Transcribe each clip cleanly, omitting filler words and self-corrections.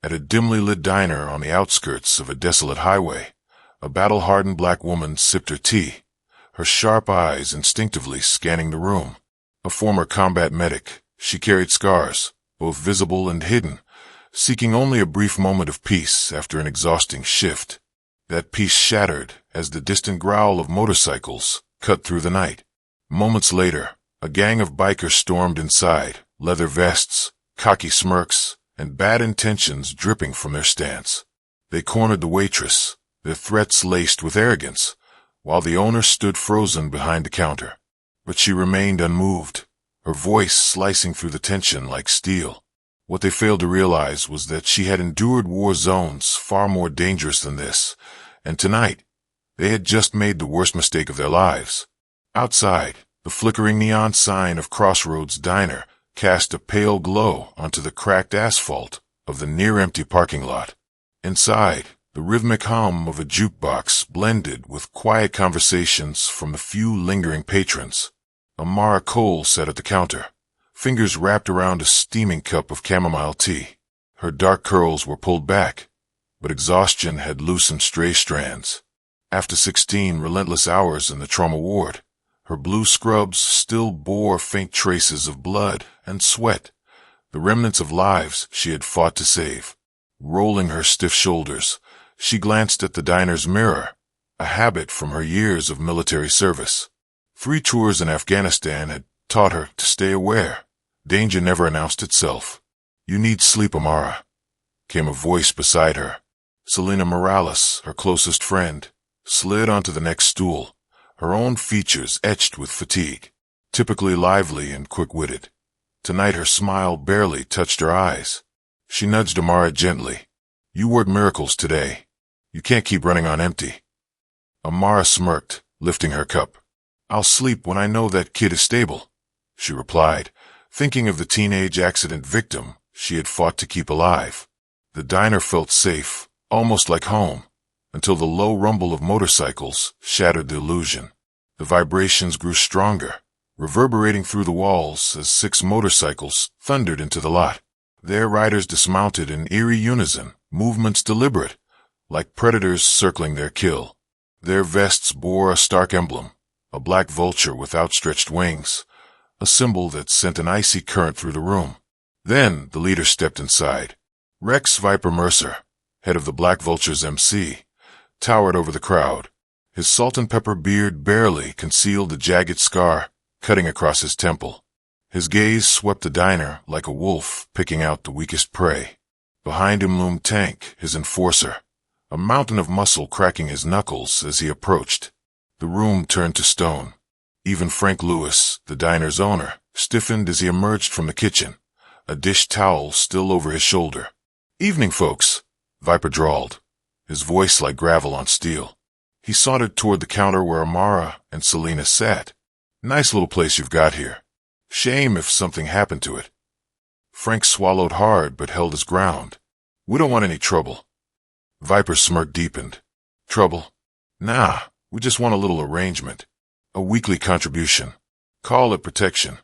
At a dimly lit diner on the outskirts of a desolate highway, a battle-hardened black woman sipped her tea, her sharp eyes instinctively scanning the room. A former combat medic, she carried scars, both visible and hidden, seeking only a brief moment of peace after an exhausting shift. That peace shattered as the distant growl of motorcycles cut through the night. Moments later, a gang of bikers stormed inside, leather vests, cocky smirks, and bad intentions dripping from their stance. They cornered the waitress, their threats laced with arrogance, while the owner stood frozen behind the counter. But she remained unmoved, her voice slicing through the tension like steel. What they failed to realize was that she had endured war zones far more dangerous than this, and tonight, they had just made the worst mistake of their lives. Outside, the flickering neon sign of Crossroads Diner cast a pale glow onto the cracked asphalt of the near-empty parking lot. Inside, the rhythmic hum of a jukebox blended with quiet conversations from a few lingering patrons. Amara Cole sat at the counter, fingers wrapped around a steaming cup of chamomile tea. Her dark curls were pulled back, but exhaustion had loosened stray strands. After 16 relentless hours in the trauma ward, her blue scrubs still bore faint traces of blood and sweat, the remnants of lives she had fought to save. Rolling her stiff shoulders, she glanced at the diner's mirror, a habit from her years of military service. 3 tours in Afghanistan had taught her to stay aware. Danger never announced itself. "You need sleep, Amara," came a voice beside her. Selena Morales, her closest friend, slid onto the next stool, her own features etched with fatigue. Typically lively and quick-witted, tonight her smile barely touched her eyes. She nudged Amara gently. "You work miracles today. You can't keep running on empty." Amara smirked, lifting her cup. "I'll sleep when I know that kid is stable," she replied, thinking of the teenage accident victim she had fought to keep alive. The diner felt safe, almost like home, until the low rumble of motorcycles shattered the illusion. The vibrations grew stronger, reverberating through the walls as 6 motorcycles thundered into the lot. Their riders dismounted in eerie unison, movements deliberate, like predators circling their kill. Their vests bore a stark emblem, a black vulture with outstretched wings, a symbol that sent an icy current through the room. Then the leader stepped inside. Rex Viper Mercer, head of the Black Vulture's MC, towered over the crowd. His salt and pepper beard barely concealed the jagged scar cutting across his temple. His gaze swept the diner like a wolf picking out the weakest prey. Behind him loomed Tank, his enforcer, a mountain of muscle cracking his knuckles as he approached. The room turned to stone. Even Frank Lewis, the diner's owner, stiffened as he emerged from the kitchen, a dish towel still over his shoulder. "Evening, folks," Viper drawled, his voice like gravel on steel. He sauntered toward the counter where Amara and Selena sat. "Nice little place you've got here. Shame if something happened to it." Frank swallowed hard but held his ground. "We don't want any trouble." Viper's smirk deepened. "Trouble? Nah, we just want a little arrangement. A weekly contribution. Call it protection."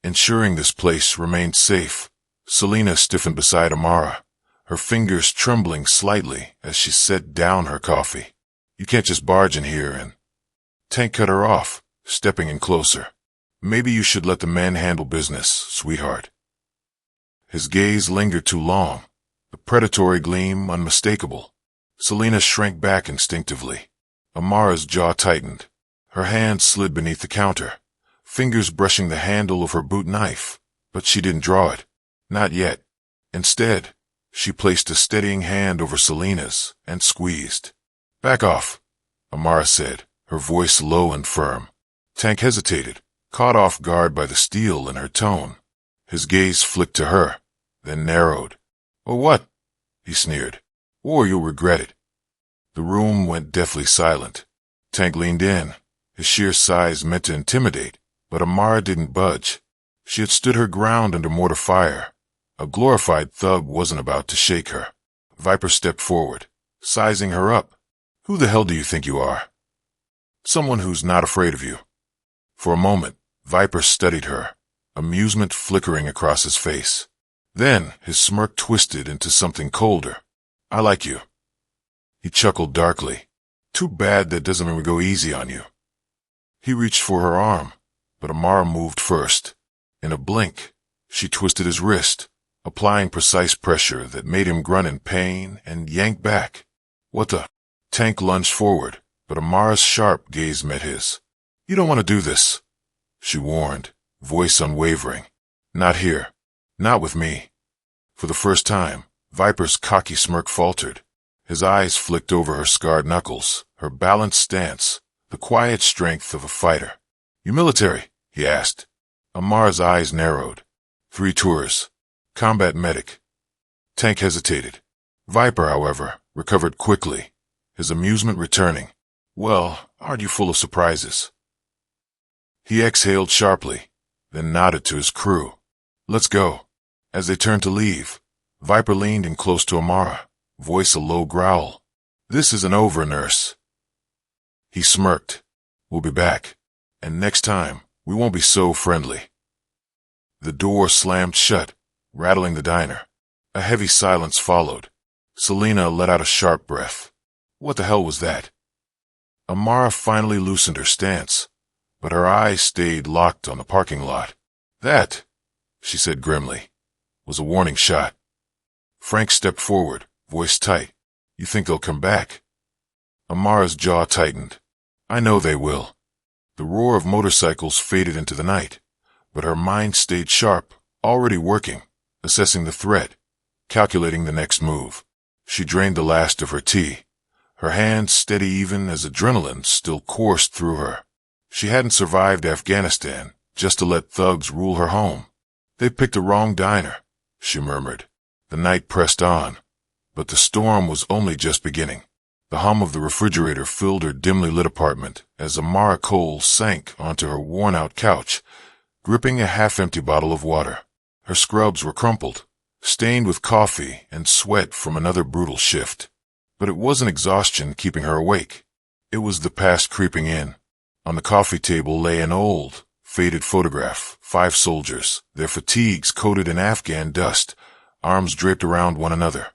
Ensuring this place remained safe, Selena stiffened beside Amara, her fingers trembling slightly as she set down her coffee. "You can't just barge in here and—" Tank cut her off, stepping in closer. "Maybe you should let the men handle business, sweetheart." His gaze lingered too long, the predatory gleam unmistakable. Selena shrank back instinctively. Amara's jaw tightened. Her hand slid beneath the counter, fingers brushing the handle of her boot knife, but she didn't draw it. Not yet. Instead, she placed a steadying hand over Selena's and squeezed. "Back off," Amara said, her voice low and firm. Tank hesitated, caught off guard by the steel in her tone. His gaze flicked to her, then narrowed. "Or what?" he sneered. "Or you'll regret it." The room went deathly silent. Tank leaned in, his sheer size meant to intimidate, but Amara didn't budge. She had stood her ground under mortar fire. A glorified thug wasn't about to shake her. Viper stepped forward, sizing her up. "Who the hell do you think you are?" "Someone who's not afraid of you." For a moment, Viper studied her, amusement flickering across his face. Then his smirk twisted into something colder. I like you. He chuckled darkly. Too bad that doesn't mean we go easy on you. He reached for her arm, but Amara moved first. In a blink, she twisted his wrist, applying precise pressure that made him grunt in pain and yank back. What the? Tank lunged forward, but Amara's sharp gaze met his. You don't want to do this, she warned, voice unwavering. Not here. Not with me. For the first time, Viper's cocky smirk faltered. His eyes flicked over her scarred knuckles, her balanced stance, the quiet strength of a fighter. You military? He asked. Amara's eyes narrowed. 3 tours. Combat medic. Tank hesitated. Viper, however, recovered quickly, his amusement returning. Well, aren't you full of surprises? He exhaled sharply, then nodded to his crew. Let's go. As they turned to leave, Viper leaned in close to Amara, voice a low growl. This isn't over, nurse. He smirked. We'll be back. And next time, we won't be so friendly. The door slammed shut, rattling the diner. A heavy silence followed. Selena let out a sharp breath. What the hell was that? Amara finally loosened her stance, but her eyes stayed locked on the parking lot. That, she said grimly, was a warning shot. Frank stepped forward, voice tight. You think they'll come back? Amara's jaw tightened. I know they will. The roar of motorcycles faded into the night, but her mind stayed sharp, already working, assessing the threat, calculating the next move. She drained the last of her tea, her hands steady even as adrenaline still coursed through her. She hadn't survived Afghanistan just to let thugs rule her home. They picked the wrong diner, she murmured. The night pressed on, but the storm was only just beginning. The hum of the refrigerator filled her dimly lit apartment as Amara Cole sank onto her worn-out couch, gripping a half-empty bottle of water. Her scrubs were crumpled, stained with coffee and sweat from another brutal shift. But it wasn't exhaustion keeping her awake. It was the past creeping in. On the coffee table lay an old, faded photograph, 5 soldiers, their fatigues coated in Afghan dust, arms draped around one another.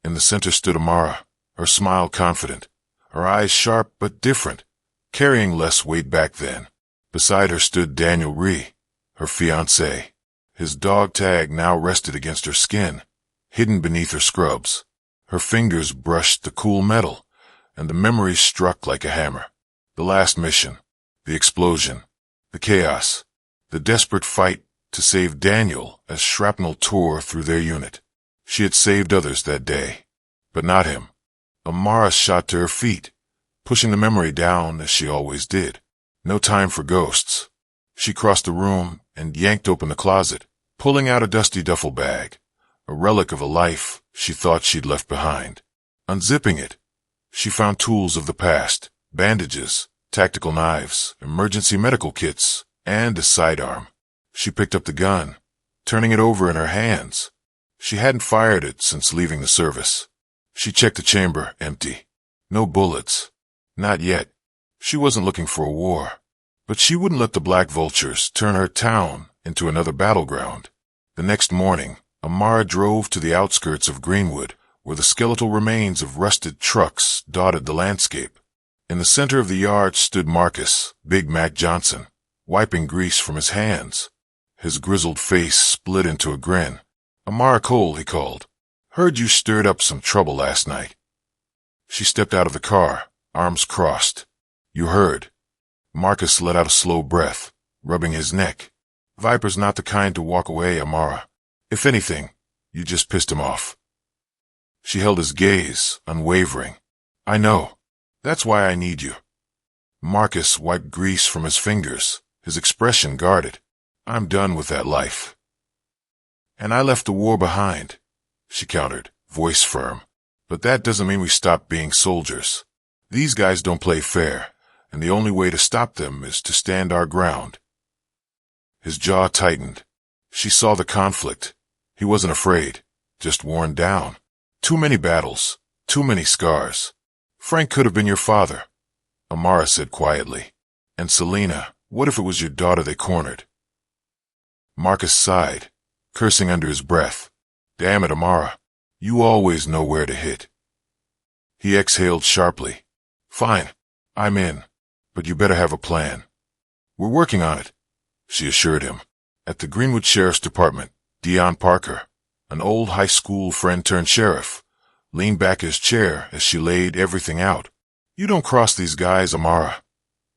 In the center stood Amara, her smile confident, her eyes sharp but different, carrying less weight back then. Beside her stood Daniel Rhee, her fiancé. His dog tag now rested against her skin, hidden beneath her scrubs. Her fingers brushed the cool metal, and the memories struck like a hammer. The last mission, the explosion, the chaos, the desperate fight to save Daniel as shrapnel tore through their unit. She had saved others that day, but not him. Amara shot to her feet, pushing the memory down as she always did. No time for ghosts. She crossed the room and yanked open the closet, pulling out a dusty duffel bag, a relic of a life she thought she'd left behind. Unzipping it, she found tools of the past, bandages, tactical knives, emergency medical kits, and a sidearm. She picked up the gun, turning it over in her hands. She hadn't fired it since leaving the service. She checked the chamber, empty. No bullets. Not yet. She wasn't looking for a war. But she wouldn't let the black vultures turn her town into another battleground. The next morning, Amara drove to the outskirts of Greenwood, where the skeletal remains of rusted trucks dotted the landscape. In the center of the yard stood Marcus, Big Mac Johnson, wiping grease from his hands. His grizzled face split into a grin. Amara Cole, he called. Heard you stirred up some trouble last night. She stepped out of the car, arms crossed. You heard. Marcus let out a slow breath, rubbing his neck. Viper's not the kind to walk away, Amara. If anything, you just pissed him off. She held his gaze, unwavering. I know. That's why I need you. Marcus wiped grease from his fingers, his expression guarded. I'm done with that life. And I left the war behind, she countered, voice firm. But that doesn't mean we stop being soldiers. These guys don't play fair, and the only way to stop them is to stand our ground. His jaw tightened. She saw the conflict. He wasn't afraid, just worn down. Too many battles, too many scars. Frank could have been your father, Amara said quietly. And Selena, what if it was your daughter they cornered? Marcus sighed, cursing under his breath. Damn it, Amara. You always know where to hit. He exhaled sharply. Fine. I'm in. But you better have a plan. We're working on it, she assured him. At the Greenwood Sheriff's Department, Dion Parker, an old high school friend turned sheriff, leaned back in his chair as she laid everything out. You don't cross these guys, Amara,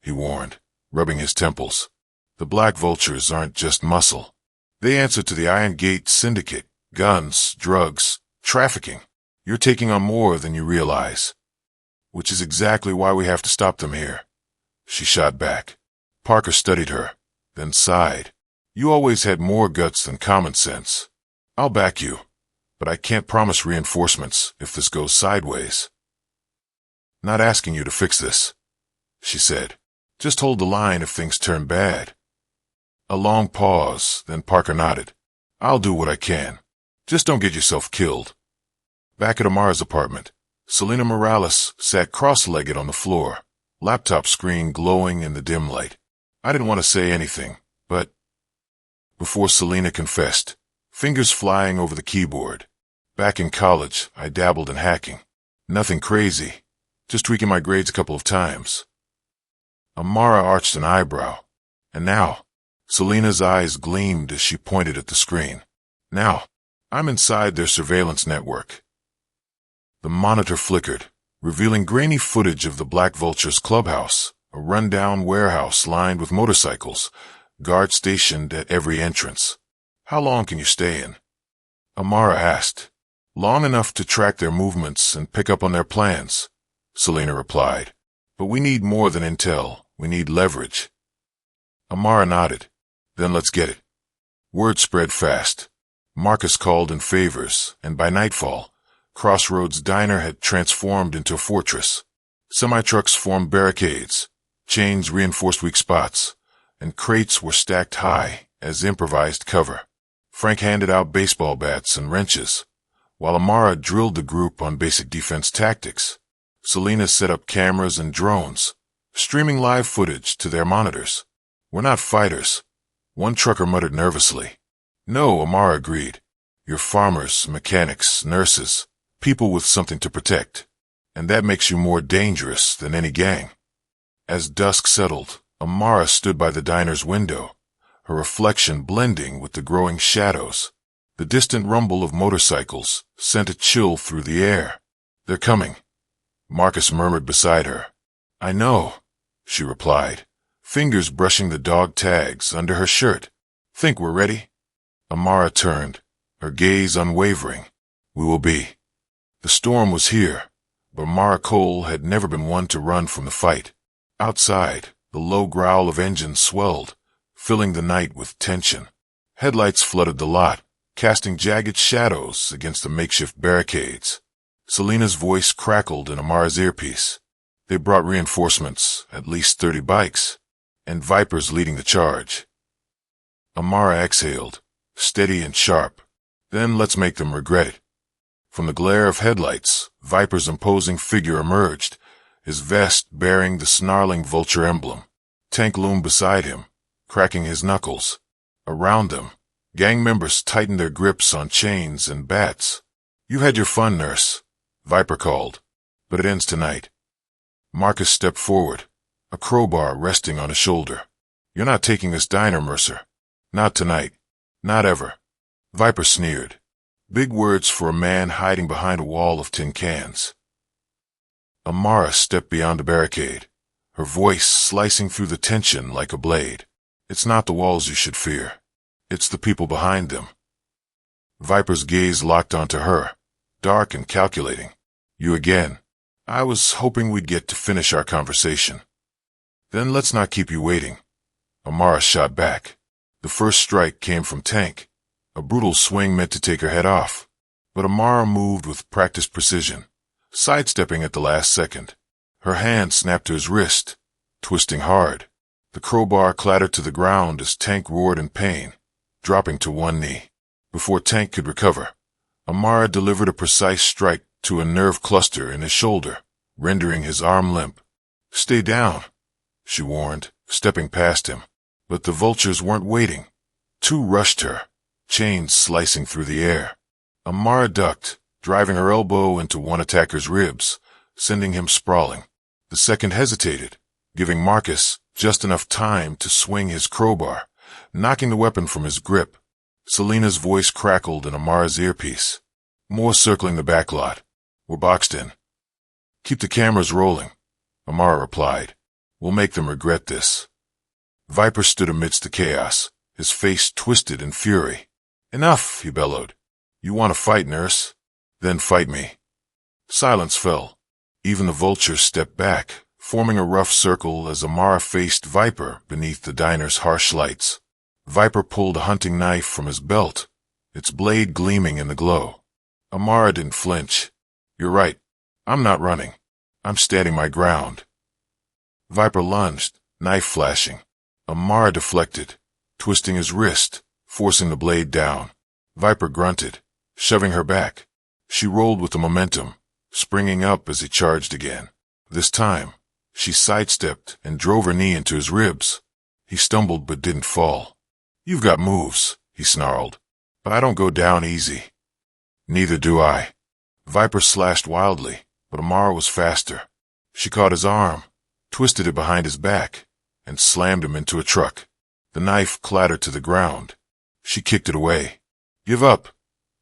he warned, rubbing his temples. The Black Vultures aren't just muscle. They answer to the Iron Gate Syndicate, guns, drugs, trafficking. You're taking on more than you realize. Which is exactly why we have to stop them here. She shot back. Parker studied her, then sighed. You always had more guts than common sense. I'll back you, but I can't promise reinforcements if this goes sideways. Not asking you to fix this, she said. Just hold the line if things turn bad. A long pause, then Parker nodded. I'll do what I can. Just don't get yourself killed. Back at Amara's apartment, Selena Morales sat cross-legged on the floor, laptop screen glowing in the dim light. I didn't want to say anything, but... Before Selena confessed, fingers flying over the keyboard. Back in college, I dabbled in hacking. Nothing crazy, just tweaking my grades a couple of times. Amara arched an eyebrow, and now, Selena's eyes gleamed as she pointed at the screen. Now, I'm inside their surveillance network. The monitor flickered, revealing grainy footage of the Black Vulture's clubhouse, a rundown warehouse lined with motorcycles, guards stationed at every entrance. How long can you stay in? Amara asked. Long enough to track their movements and pick up on their plans, Selena replied. But we need more than intel. We need leverage. Amara nodded. Then let's get it. Word spread fast. Marcus called in favors, and by nightfall, Crossroads Diner had transformed into a fortress. Semi-trucks formed barricades, chains reinforced weak spots, and crates were stacked high as improvised cover. Frank handed out baseball bats and wrenches, while Amara drilled the group on basic defense tactics. Selena set up cameras and drones, streaming live footage to their monitors. We're not fighters, one trucker muttered nervously. No, Amara agreed. You're farmers, mechanics, nurses, people with something to protect, and that makes you more dangerous than any gang. As dusk settled, Amara stood by the diner's window, her reflection blending with the growing shadows. The distant rumble of motorcycles sent a chill through the air. They're coming, Marcus murmured beside her. I know, she replied, fingers brushing the dog tags under her shirt. Think we're ready? Amara turned, her gaze unwavering. We will be. The storm was here, but Amara Cole had never been one to run from the fight. Outside, the low growl of engines swelled, filling the night with tension. Headlights flooded the lot, casting jagged shadows against the makeshift barricades. Selena's voice crackled in Amara's earpiece. They brought reinforcements, at least 30 bikes, and Vipers leading the charge. Amara exhaled, steady and sharp. Then let's make them regret it. From the glare of headlights, Viper's imposing figure emerged, his vest bearing the snarling vulture emblem. Tank loomed beside him, cracking his knuckles. Around them, gang members tightened their grips on chains and bats. You had your fun, nurse, Viper called, but it ends tonight. Marcus stepped forward, a crowbar resting on his shoulder. You're not taking this diner, Mercer. Not tonight. Not ever. Viper sneered. Big words for a man hiding behind a wall of tin cans. Amara stepped beyond the barricade, her voice slicing through the tension like a blade. It's not the walls you should fear. It's the people behind them. Viper's gaze locked onto her, dark and calculating. You again. I was hoping we'd get to finish our conversation. Then let's not keep you waiting. Amara shot back. The first strike came from Tank, a brutal swing meant to take her head off. But Amara moved with practiced precision, sidestepping at the last second. Her hand snapped to his wrist, twisting hard. The crowbar clattered to the ground as Tank roared in pain, dropping to one knee. Before Tank could recover, Amara delivered a precise strike to a nerve cluster in his shoulder, rendering his arm limp. Stay down, she warned, stepping past him. But the vultures weren't waiting. Two rushed her, chains slicing through the air. Amara ducked, driving her elbow into one attacker's ribs, sending him sprawling. The second hesitated, giving Marcus just enough time to swing his crowbar, knocking the weapon from his grip. Selena's voice crackled in Amara's earpiece. More circling the back lot. We're boxed in. Keep the cameras rolling, Amara replied. We'll make them regret this. Viper stood amidst the chaos, his face twisted in fury. Enough, he bellowed. You want to fight, nurse? Then fight me. Silence fell. Even the vultures stepped back, forming a rough circle as Amara faced Viper beneath the diner's harsh lights. Viper pulled a hunting knife from his belt, its blade gleaming in the glow. Amara didn't flinch. You're right. I'm not running. I'm standing my ground. Viper lunged, knife flashing. Amara deflected, twisting his wrist, forcing the blade down. Viper grunted, shoving her back. She rolled with the momentum, springing up as he charged again. This time, she sidestepped and drove her knee into his ribs. He stumbled but didn't fall. You've got moves, he snarled, but I don't go down easy. Neither do I. Viper slashed wildly, but Amara was faster. She caught his arm, twisted it behind his back, and slammed him into a truck. The knife clattered to the ground. She kicked it away. Give up,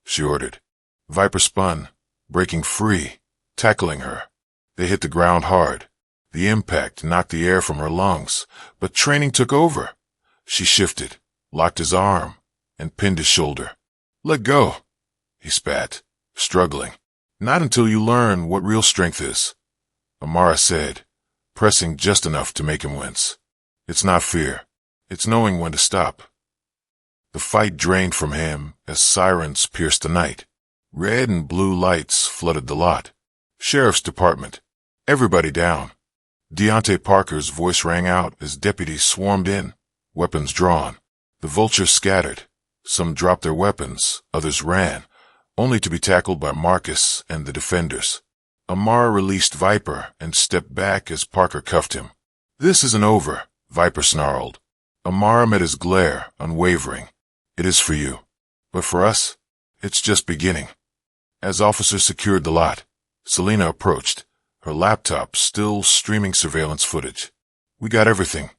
she ordered. Viper spun, breaking free, tackling her. They hit the ground hard. The impact knocked the air from her lungs, but training took over. She shifted, locked his arm, and pinned his shoulder. Let go, he spat, struggling. Not until you learn what real strength is, Amara said, pressing just enough to make him wince. It's not fear. It's knowing when to stop. The fight drained from him as sirens pierced the night. Red and blue lights flooded the lot. Sheriff's department. Everybody down. Deontay Parker's voice rang out as deputies swarmed in, weapons drawn. The vultures scattered. Some dropped their weapons, others ran, only to be tackled by Marcus and the defenders. Amara released Viper and stepped back as Parker cuffed him. This isn't over, Viper snarled. Amara met his glare, unwavering. It is for you. But for us, it's just beginning. As officers secured the lot, Selena approached, her laptop still streaming surveillance footage. We got everything,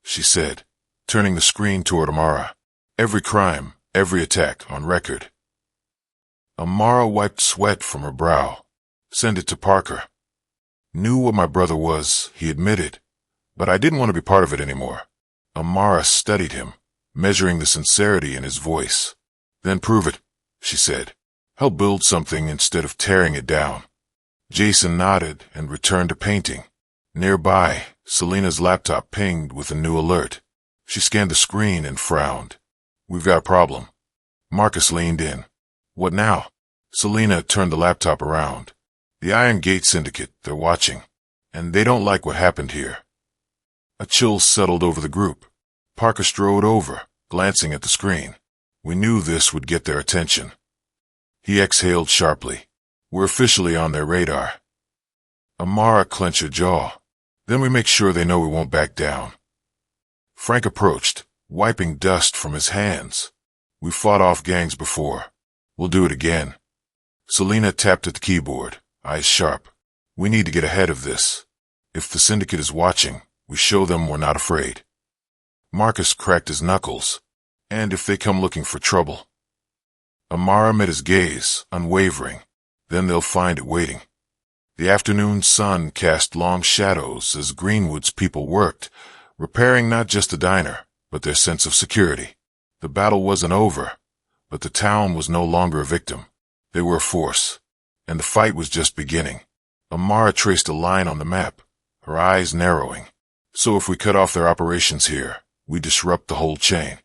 she said, turning the screen toward Amara. Every crime, every attack on record. Amara wiped sweat from her brow. Send it to Parker. Knew what my brother was, he admitted, but I didn't want to be part of it anymore. Amara studied him, measuring the sincerity in his voice. Then prove it, she said. Help build something instead of tearing it down. Jason nodded and returned to painting. Nearby, Selena's laptop pinged with a new alert. She scanned the screen and frowned. We've got a problem. Marcus leaned in. What now? Selena turned the laptop around. The Iron Gate Syndicate, they're watching, and they don't like what happened here. A chill settled over the group. Parker strode over, glancing at the screen. We knew this would get their attention. He exhaled sharply. We're officially on their radar. Amara clenched her jaw. Then we make sure they know we won't back down. Frank approached, wiping dust from his hands. We fought off gangs before. We'll do it again. Selena tapped at the keyboard, eyes sharp. We need to get ahead of this. If the syndicate is watching, we show them we're not afraid. Marcus cracked his knuckles. And if they come looking for trouble. Amara met his gaze, unwavering. Then they'll find it waiting. The afternoon sun cast long shadows as Greenwood's people worked, repairing not just the diner, but their sense of security. The battle wasn't over, but the town was no longer a victim. They were a force, and the fight was just beginning. Amara traced a line on the map, her eyes narrowing. So if we cut off their operations here, we disrupt the whole chain.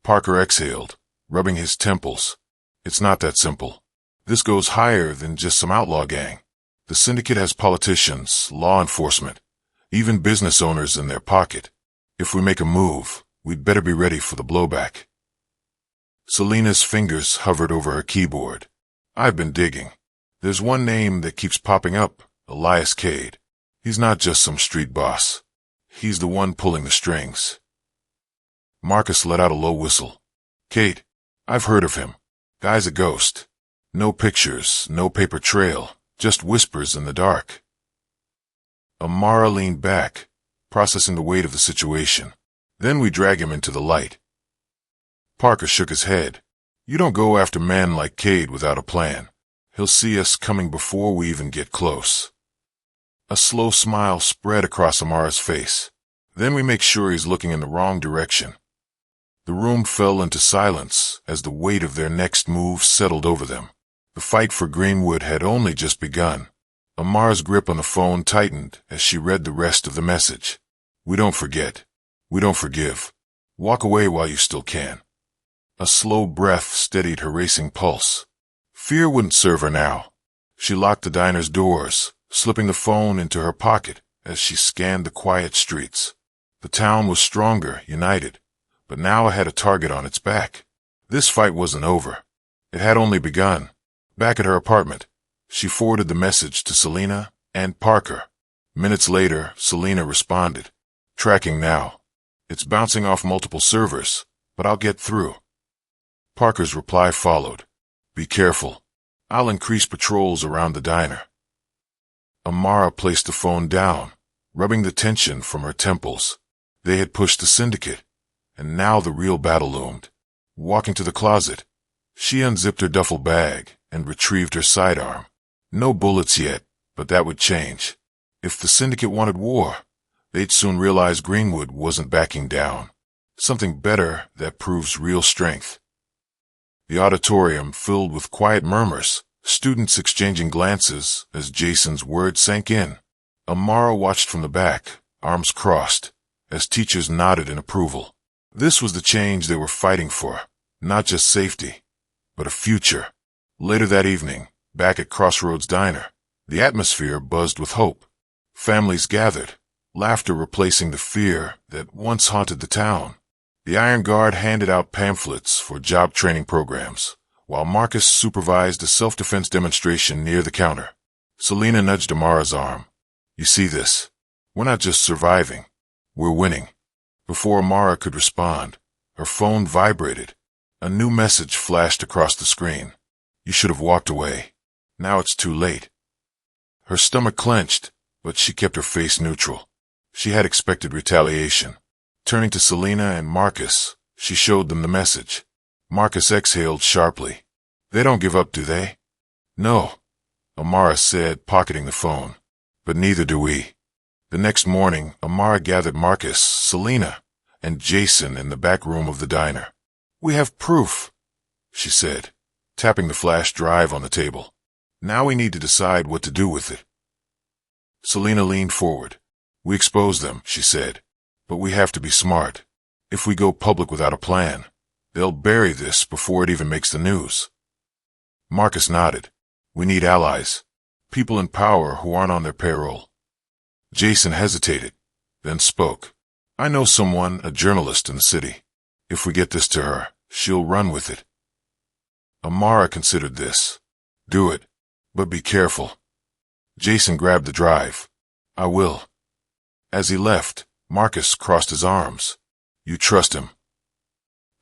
Parker exhaled, rubbing his temples. It's not that simple. This goes higher than just some outlaw gang. The syndicate has politicians, law enforcement, even business owners in their pocket. If we make a move, we'd better be ready for the blowback. Selena's fingers hovered over her keyboard. I've been digging. There's one name that keeps popping up, Elias Cade. He's not just some street boss. He's the one pulling the strings. Marcus let out a low whistle. Cade, I've heard of him. Guy's a ghost. No pictures, no paper trail, just whispers in the dark. Amara leaned back, processing the weight of the situation. Then we drag him into the light. Parker shook his head. You don't go after men like Cade without a plan. He'll see us coming before we even get close. A slow smile spread across Amara's face. Then we make sure he's looking in the wrong direction. The room fell into silence as the weight of their next move settled over them. The fight for Greenwood had only just begun. Amara's grip on the phone tightened as she read the rest of the message. We don't forget. We don't forgive. Walk away while you still can. A slow breath steadied her racing pulse. Fear wouldn't serve her now. She locked the diner's doors, slipping the phone into her pocket as she scanned the quiet streets. The town was stronger, united, but now it had a target on its back. This fight wasn't over. It had only begun. Back at her apartment, she forwarded the message to Selena and Parker. Minutes later, Selena responded. Tracking now. It's bouncing off multiple servers, but I'll get through. Parker's reply followed. Be careful. I'll increase patrols around the diner. Amara placed the phone down, rubbing the tension from her temples. They had pushed the syndicate, and now the real battle loomed. Walking to the closet, she unzipped her duffel bag and retrieved her sidearm. No bullets yet, but that would change. If the syndicate wanted war, they'd soon realize Greenwood wasn't backing down. Something better that proves real strength. The auditorium filled with quiet murmurs, students exchanging glances as Jason's words sank in. Amara watched from the back, arms crossed, as teachers nodded in approval. This was the change they were fighting for, not just safety, but a future. Later that evening, back at Crossroads Diner, the atmosphere buzzed with hope. Families gathered, laughter replacing the fear that once haunted the town. The Iron Guard handed out pamphlets for job training programs, while Marcus supervised a self-defense demonstration near the counter. Selena nudged Amara's arm. You see this? We're not just surviving. We're winning. Before Amara could respond, her phone vibrated. A new message flashed across the screen. You should have walked away. Now it's too late. Her stomach clenched, but she kept her face neutral. She had expected retaliation. Turning to Selena and Marcus, she showed them the message. Marcus exhaled sharply. They don't give up, do they? No, Amara said, pocketing the phone. But neither do we. The next morning, Amara gathered Marcus, Selena, and Jason in the back room of the diner. We have proof, she said, tapping the flash drive on the table. Now we need to decide what to do with it. Selena leaned forward. We exposed them, she said. But we have to be smart. If we go public without a plan, they'll bury this before it even makes the news. Marcus nodded. We need allies. People in power who aren't on their payroll. Jason hesitated, then spoke. I know someone, a journalist in the city. If we get this to her, she'll run with it. Amara considered this. Do it, but be careful. Jason grabbed the drive. I will. As he left, Marcus crossed his arms. You trust him.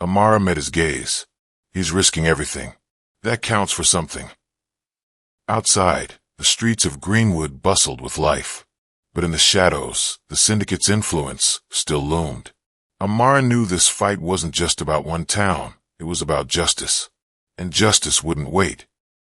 Amara met his gaze. He's risking everything. That counts for something. Outside, the streets of Greenwood bustled with life. But in the shadows, the syndicate's influence still loomed. Amara knew this fight wasn't just about one town. It was about justice. And justice wouldn't wait.